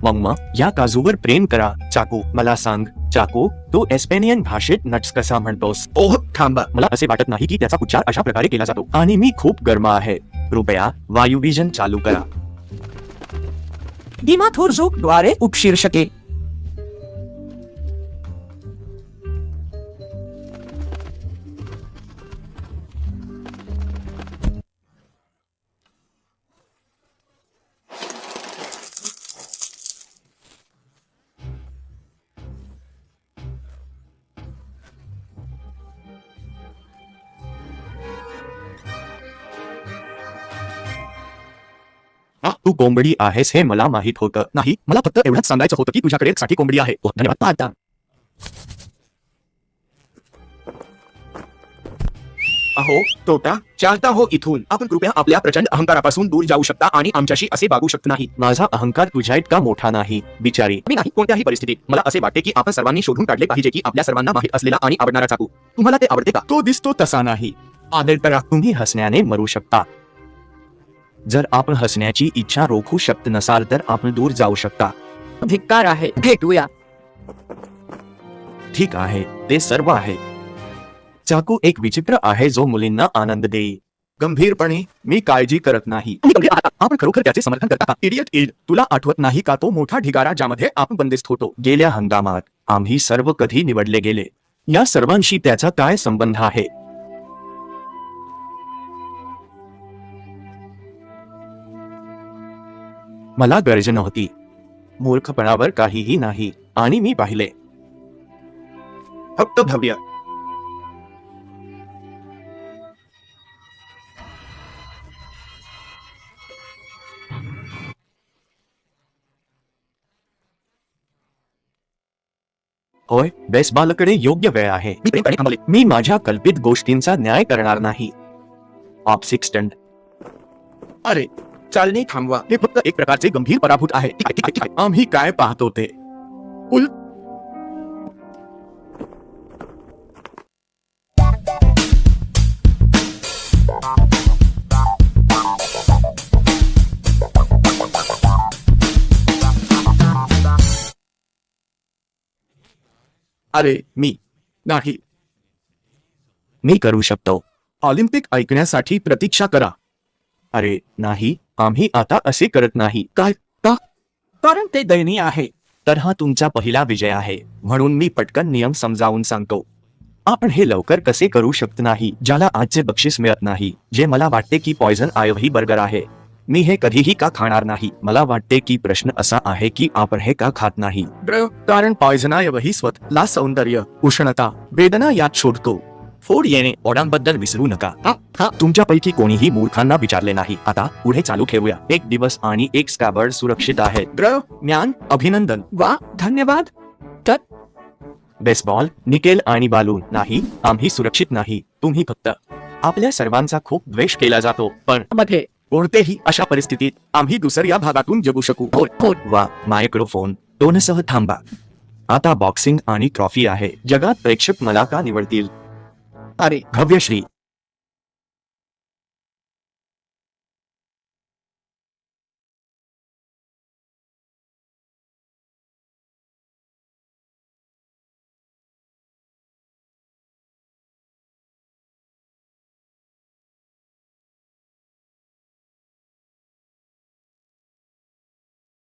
Mamma या काजूवर प्रेम करा. चाकू, मला सांग चाकू, तू एस्पेनियन भाषेत नट्स कसा म्हणतोस? ओह थांबा. मला असे वाटत नाही की त्याचा उच्चार अशा प्रकारे केला जातो. आणि मी खूप गरम आहे. कृपया वायुविजन चालू करा. दिमा थोरझोक द्वारे उपशीर्षके. तू कोंबडी आहेस हे मला माहित होतं. नाही, मला फक्त एवढंच सांगायचं होतं की तुझ्याकडे एक साठी कोंबडी आहे. ओह, धन्यवाद. आता अहो तोटा चालता हो इथून. आपण कृपया आपल्या प्रचंड अहंकारापासून दूर जाऊ शकता आणि आमच्याशी असे वागू शकत नाही. माझा अहंकार तुझ्या इतका मोठा नाही बिचारी. मी नाही, कोणत्याही परिस्थितीत मला असे वाटते की आपण सर्वांनी शोधून काढले पाहिजे की आपल्या सर्वांना माहित असलेला आणि आवडणारा चाकू. तुम्हाला ते आवडते का? तो दिसतो तसा नाही. आदर करा. तुम्ही हसण्याने मरू शकता. जर आपण हसण्याची इच्छा रोखू शकत नसाल तर आपण दूर जाऊ शकता. धिक्कार आहे. भेटूया. ठीक आहे, ते सर्व आहे. चाकू एक विचित्र आहे जो मुलींना आनंद देईल. गंभीरपणे मी काळजी करत नाही. आपण खरोखर त्याचे समर्थन करता. इडियट इड, तुला आठवत नाही का तो मोठा ढिगारा ज्यामध्ये आपण बंदिस्त होतो? गेल्या हंगामात आम्ही सर्व कधी निवडले गेले? या सर्वांशी त्याचा काय संबंध आहे? मला गरज नव्हती. मूर्खपणावर काहीही नाही. आणि मी पाहिले फक्त भव्य. होय, बेसबॉलकडे योग्य वेळ आहे. मी प्रेमपणे थांबवले. मी माझ्या कल्पित गोष्टींचा न्याय करणार नाही. ऑप्सिक स्टंट. अरे चालणे थांबवा. हे फक्त एक प्रकारचे गंभीर पराभूत आहे. ठीक आहे, ठीक आहे, ठीक आहे. आम्ही काय पाहतो ते? उल अरे मी नाही. मी करू शकतो. ऑलिम्पिक ऐकण्यासाठी प्रतीक्षा करा. अरे नाही, आम्ही आता असे करत नाही. काय का? कारण ते दयनीय आहे. तर हा तुमचा पहिला विजय आहे. म्हणून मी पटकन नियम समजावून सांगतो. आपण हे लवकर कसे करू शकत नाही ज्याला आजचे बक्षीस मिळत नाही, जे मला वाटते की पॉइझन आयव्ही बर्गर आहे. मी हे कधीही का खाणार नाही? मला वाटते की प्रश्न असा आहे की आपण हे का खात नाही. कारण पॉयझनाऐवजी स्वतःला सौंदर्य, उष्णता, वेदना यात शोधतो. फोड येणे ओढांबद्दल विसरू नका. तुमच्यापैकी कोणीही मूर्खांना विचारले नाही. आता पुढे चालू ठेवूया. एक दिवस आणि एक स्कॅबर्ड सुरक्षित आहे. ज्ञान अभिनंदन. वा धन्यवाद. बेसबॉल, निकेल आणि बालून नाही. आम्ही सुरक्षित नाही. तुम्ही फक्त. आपल्या सर्वांचा खूप द्वेष केला जातो. पण मध्ये कोणतेही अशा परिस्थितीत आम्ही दुसऱ्या भागातून जगू शकू. वा, मायक्रोफोन टोनसह थांबा. आता बॉक्सिंग आणि ट्रॉफी आहे. जगात प्रेक्षक मला का निवडतील? अरे भव्यश्री.